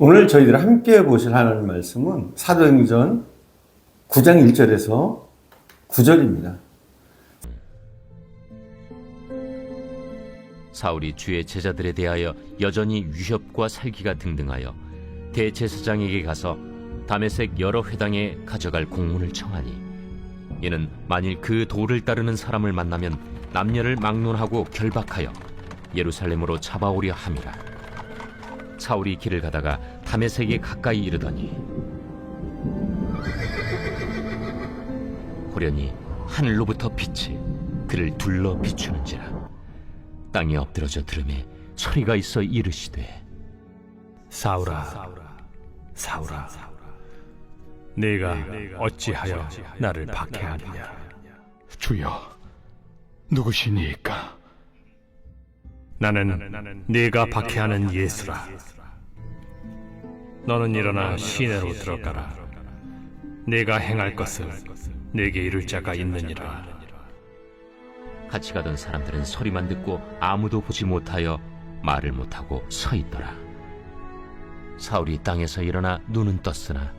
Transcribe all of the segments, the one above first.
오늘 저희들 함께 보실 하나님 말씀은 사도행전 9장 1절에서 9절입니다. 사울이 주의 제자들에 대하여 여전히 위협과 살기가 등등하여 대제사장에게 가서 다메섹 여러 회당에 가져갈 공문을 청하니, 이는 만일 그 도를 따르는 사람을 만나면 남녀를 막론하고 결박하여 예루살렘으로 잡아오려 함이라. 사울이 길을 가다가 다메섹에 가까이 이르더니 호련히 하늘로부터 빛이 그를 둘러 비추는지라. 땅에 엎드러져 들음에 소리가 있어 이르시되, 사울아, 사울아, 네가 어찌하여 나를 박해하느냐? 주여, 누구시니까? 나는 네가 박해하는 예수라. 너는 일어나 시내로 들어가라. 네가 행할 것을 네게 이룰 자가 있느니라. 같이 가던 사람들은 소리만 듣고 아무도 보지 못하여 말을 못하고 서 있더라. 사울이 땅에서 일어나 눈은 떴으나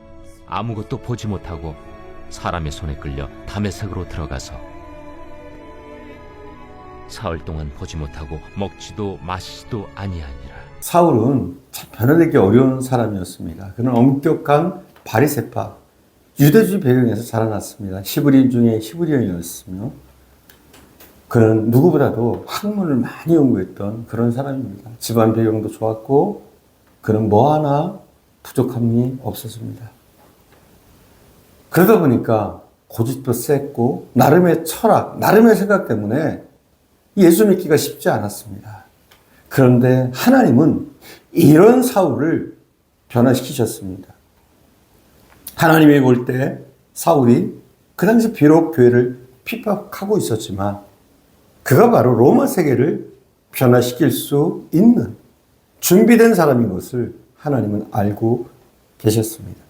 아무것도 보지 못하고 사람의 손에 끌려 다메섹으로 들어가서 사흘 동안 보지 못하고 먹지도 마시지도 아니하니라. 사울은 참 변화되기 어려운 사람이었습니다. 그는 엄격한 바리새파, 유대주의 배경에서 자라났습니다. 히브리인 중에 히브리인이었으며 그는 누구보다도 학문을 많이 연구했던 그런 사람입니다. 집안 배경도 좋았고 그는 뭐 하나 부족함이 없었습니다. 그러다 보니까 고집도 셌고 나름의 철학, 나름의 생각 때문에 예수 믿기가 쉽지 않았습니다. 그런데 하나님은 이런 사울을 변화시키셨습니다. 하나님이 볼 때 사울이 그 당시 비록 교회를 핍박하고 있었지만 그가 바로 로마 세계를 변화시킬 수 있는 준비된 사람인 것을 하나님은 알고 계셨습니다.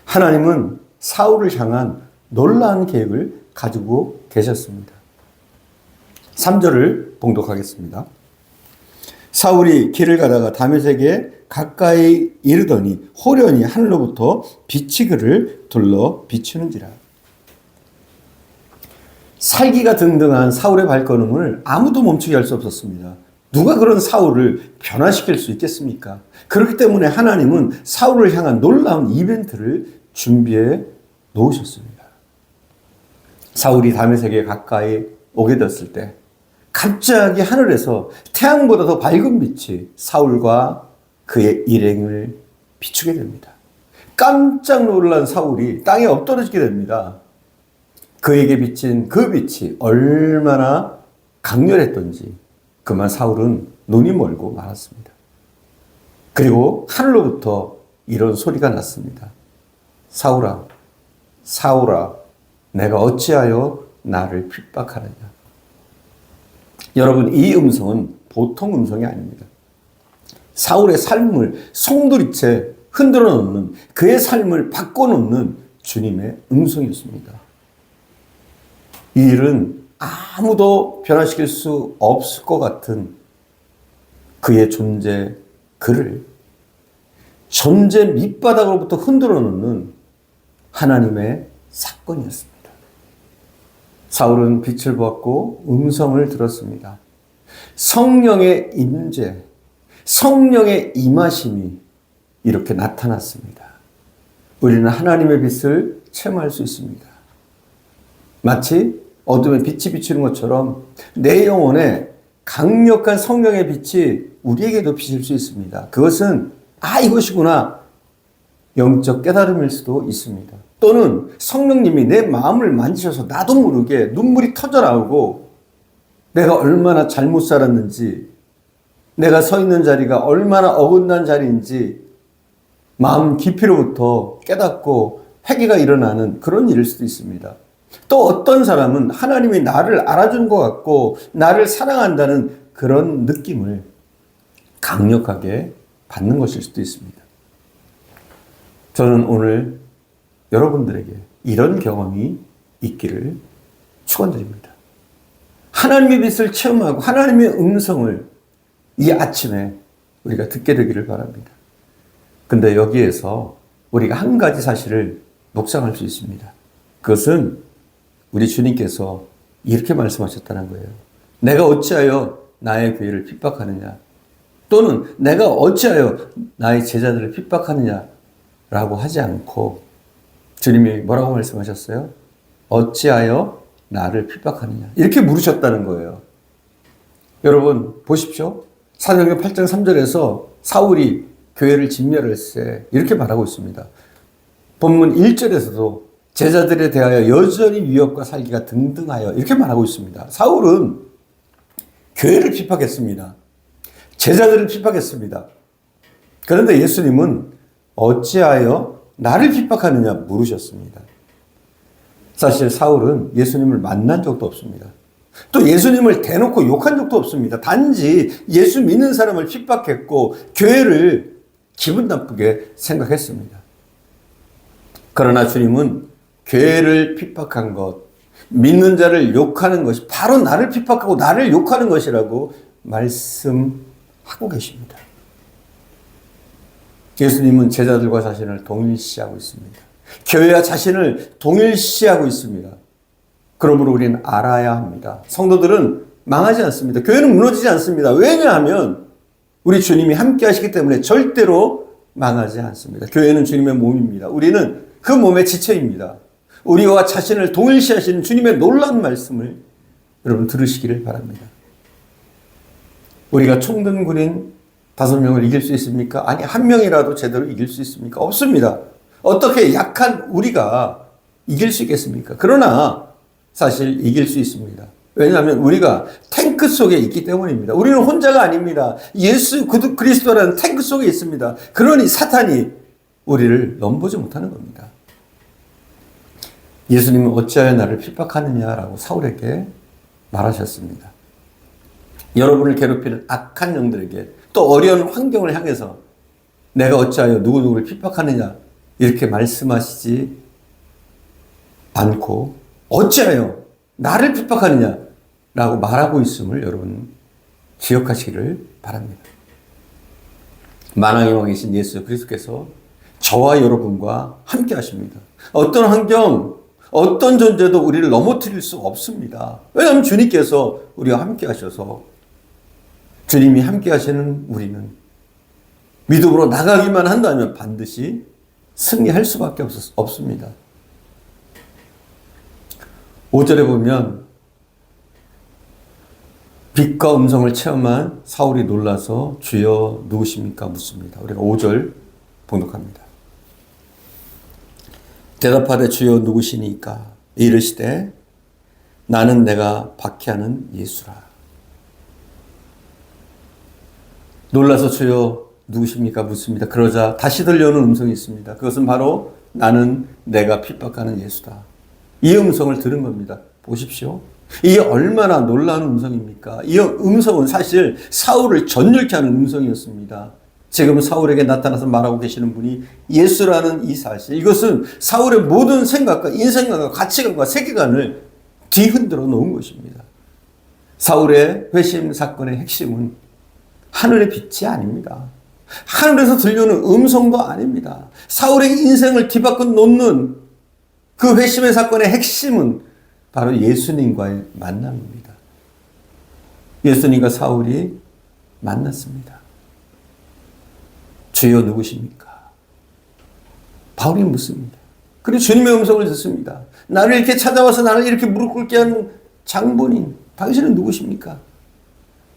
하나님은 사울을 향한 놀라운 계획을 가지고 계셨습니다. 3절을 봉독하겠습니다. 사울이 길을 가다가 다메섹에 가까이 이르더니 호련히 하늘로부터 빛이 그를 둘러 비추는지라. 살기가 등등한 사울의 발걸음을 아무도 멈추게 할 수 없었습니다. 누가 그런 사울을 변화시킬 수 있겠습니까? 그렇기 때문에 하나님은 사울을 향한 놀라운 이벤트를 준비해 놓으셨습니다. 사울이 다메섹에 가까이 오게 됐을 때 갑자기 하늘에서 태양보다 더 밝은 빛이 사울과 그의 일행을 비추게 됩니다. 깜짝 놀란 사울이 땅에 엎드러지게 됩니다. 그에게 비친 그 빛이 얼마나 강렬했던지 그만 사울은 눈이 멀고 말았습니다. 그리고 하늘로부터 이런 소리가 났습니다. 사울아, 사울아, 내가 어찌하여 나를 핍박하느냐. 여러분, 이 음성은 보통 음성이 아닙니다. 사울의 삶을 송두리째 흔들어 놓는, 그의 삶을 바꿔놓는 주님의 음성이었습니다. 이 일은 아무도 변화시킬 수 없을 것 같은 그의 존재, 그를 존재 밑바닥으로부터 흔들어 놓는 하나님의 사건이었습니다. 사울은 빛을 보았고 음성을 들었습니다. 성령의 임재, 성령의 임하심이 이렇게 나타났습니다. 우리는 하나님의 빛을 체험할 수 있습니다. 마치 어둠에 빛이 비추는 것처럼 내 영혼에 강력한 성령의 빛이 우리에게도 비칠 수 있습니다. 그것은 이것이구나, 영적 깨달음일 수도 있습니다. 또는 성령님이 내 마음을 만지셔서 나도 모르게 눈물이 터져 나오고 내가 얼마나 잘못 살았는지, 내가 서 있는 자리가 얼마나 어긋난 자리인지 마음 깊이로부터 깨닫고 회개가 일어나는 그런 일일 수도 있습니다. 또 어떤 사람은 하나님이 나를 알아준 것 같고 나를 사랑한다는 그런 느낌을 강력하게 받는 것일 수도 있습니다. 저는 오늘 여러분들에게 이런 경험이 있기를 축원드립니다. 하나님의 빛을 체험하고 하나님의 음성을 이 아침에 우리가 듣게 되기를 바랍니다. 근데 여기에서 우리가 한 가지 사실을 묵상할 수 있습니다. 그것은 우리 주님께서 이렇게 말씀하셨다는 거예요. 내가 어찌하여 나의 교회를 핍박하느냐? 또는 내가 어찌하여 나의 제자들을 핍박하느냐? 라고 하지 않고 주님이 뭐라고 말씀하셨어요? 어찌하여 나를 핍박하느냐? 이렇게 물으셨다는 거예요. 여러분 보십시오. 사도행전 8장 3절에서 사울이 교회를 진멸할 때 이렇게 말하고 있습니다. 본문 1절에서도 제자들에 대하여 여전히 위협과 살기가 등등하여 이렇게 말하고 있습니다. 사울은 교회를 핍박했습니다. 제자들을 핍박했습니다. 그런데 예수님은 어찌하여 나를 핍박하느냐 물으셨습니다. 사실 사울은 예수님을 만난 적도 없습니다. 또 예수님을 대놓고 욕한 적도 없습니다. 단지 예수 믿는 사람을 핍박했고 교회를 기분 나쁘게 생각했습니다. 그러나 주님은 교회를 핍박한 것, 믿는 자를 욕하는 것이 바로 나를 핍박하고 나를 욕하는 것이라고 말씀하고 계십니다. 예수님은 제자들과 자신을 동일시하고 있습니다. 교회와 자신을 동일시하고 있습니다. 그러므로 우리는 알아야 합니다. 성도들은 망하지 않습니다. 교회는 무너지지 않습니다. 왜냐하면 우리 주님이 함께 하시기 때문에 절대로 망하지 않습니다. 교회는 주님의 몸입니다. 우리는 그 몸의 지체입니다. 우리와 자신을 동일시하시는 주님의 놀라운 말씀을 여러분 들으시기를 바랍니다. 우리가 총등 군인 5명을 이길 수 있습니까? 아니, 한 명이라도 제대로 이길 수 있습니까? 없습니다. 어떻게 약한 우리가 이길 수 있겠습니까? 그러나 사실 이길 수 있습니다. 왜냐하면 우리가 탱크 속에 있기 때문입니다. 우리는 혼자가 아닙니다. 예수 그리스도라는 탱크 속에 있습니다. 그러니 사탄이 우리를 넘보지 못하는 겁니다. 예수님은 어찌하여 나를 핍박하느냐라고 사울에게 말하셨습니다. 여러분을 괴롭히는 악한 영들에게 또 어려운 환경을 향해서 내가 어찌하여 누구누구를 핍박하느냐 이렇게 말씀하시지 않고 어찌하여 나를 핍박하느냐라고 말하고 있음을 여러분 기억하시기를 바랍니다. 만왕의 왕이신 예수 그리스도께서 저와 여러분과 함께 하십니다. 어떤 환경, 어떤 존재도 우리를 넘어뜨릴 수 없습니다. 왜냐하면 주님께서 우리와 함께 하셔서 주님이 함께 하시는 우리는 믿음으로 나가기만 한다면 반드시 승리할 수밖에 없습니다. 5절에 보면 빛과 음성을 체험한 사울이 놀라서 주여 누구십니까? 묻습니다. 우리가 5절 봉독합니다. 대답하되 주여 누구시니까? 이르시되 나는 내가 박해하는 예수라. 놀라서 주여 누구십니까? 묻습니다. 그러자 다시 들려오는 음성이 있습니다. 그것은 바로 나는 내가 핍박하는 예수다. 이 음성을 들은 겁니다. 보십시오. 이게 얼마나 놀라운 음성입니까? 이 음성은 사실 사울을 전율케 하는 음성이었습니다. 지금 사울에게 나타나서 말하고 계시는 분이 예수라는 이 사실, 이것은 사울의 모든 생각과 인생관과 가치관과 세계관을 뒤흔들어 놓은 것입니다. 사울의 회심 사건의 핵심은 하늘의 빛이 아닙니다. 하늘에서 들려오는 음성도 아닙니다. 사울의 인생을 뒤바꿔 놓는 그 회심의 사건의 핵심은 바로 예수님과의 만남입니다. 예수님과 사울이 만났습니다. 주여 누구십니까? 바울이 묻습니다. 그리고 주님의 음성을 듣습니다. 나를 이렇게 찾아와서 나를 이렇게 무릎 꿇게 하는 장본인, 당신은 누구십니까?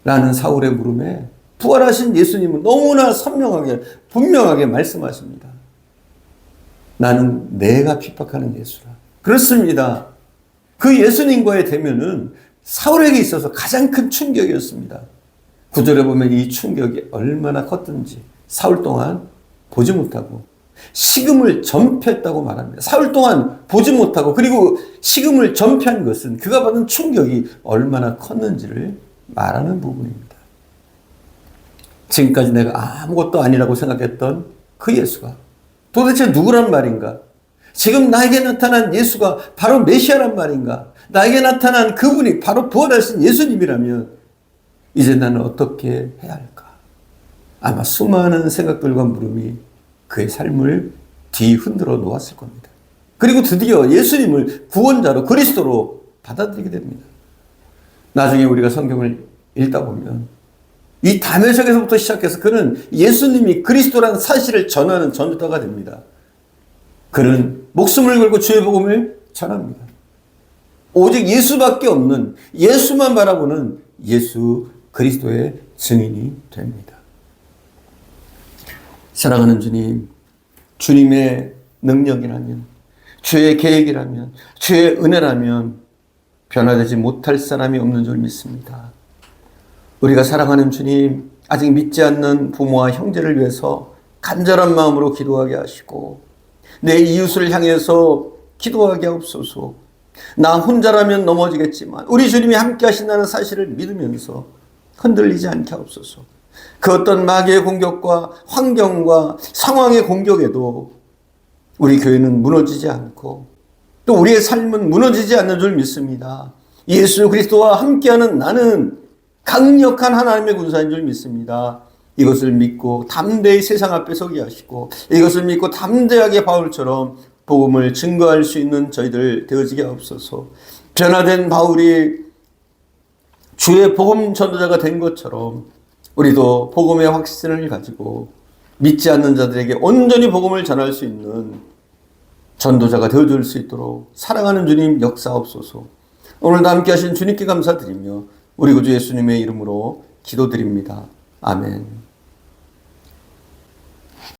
라는 사울의 물음에 부활하신 예수님은 너무나 선명하게 분명하게 말씀하십니다. 나는 내가 핍박하는 예수라. 그렇습니다. 그 예수님과의 대면은 사울에게 있어서 가장 큰 충격이었습니다. 9절에 보면 이 충격이 얼마나 컸던지 사울 동안 보지 못하고 식음을 전폐했다고 말합니다. 사울 동안 보지 못하고 그리고 식음을 전폐한 것은 그가 받은 충격이 얼마나 컸는지를 말하는 부분입니다. 지금까지 내가 아무것도 아니라고 생각했던 그 예수가 도대체 누구란 말인가? 지금 나에게 나타난 예수가 바로 메시아란 말인가? 나에게 나타난 그분이 바로 부활하신 예수님이라면 이제 나는 어떻게 해야 할까? 아마 수많은 생각들과 물음이 그의 삶을 뒤흔들어 놓았을 겁니다. 그리고 드디어 예수님을 구원자로 그리스도로 받아들이게 됩니다. 나중에 우리가 성경을 읽다 보면 이 다메섹에서부터 시작해서 그는 예수님이 그리스도라는 사실을 전하는 전도자가 됩니다. 그는 목숨을 걸고 주의 복음을 전합니다. 오직 예수밖에 없는, 예수만 바라보는 예수 그리스도의 증인이 됩니다. 사랑하는 주님, 주님의 능력이라면, 주의 계획이라면, 주의 은혜라면 변화되지 못할 사람이 없는 줄 믿습니다. 우리가 사랑하는 주님, 아직 믿지 않는 부모와 형제를 위해서 간절한 마음으로 기도하게 하시고 내 이웃을 향해서 기도하게 하옵소서. 나 혼자라면 넘어지겠지만 우리 주님이 함께 하신다는 사실을 믿으면서 흔들리지 않게 하옵소서. 그 어떤 마귀의 공격과 환경과 상황의 공격에도 우리 교회는 무너지지 않고 또 우리의 삶은 무너지지 않는 줄 믿습니다. 예수 그리스도와 함께하는 나는 강력한 하나님의 군사인 줄 믿습니다. 이것을 믿고 담대히 세상 앞에 서게 하시고 이것을 믿고 담대하게 바울처럼 복음을 증거할 수 있는 저희들 되어지게 하옵소서. 변화된 바울이 주의 복음 전도자가 된 것처럼 우리도 복음의 확신을 가지고 믿지 않는 자들에게 온전히 복음을 전할 수 있는 전도자가 되어줄 수 있도록 사랑하는 주님 역사옵소서. 오늘도 함께 하신 주님께 감사드리며 우리 구주 예수님의 이름으로 기도드립니다. 아멘.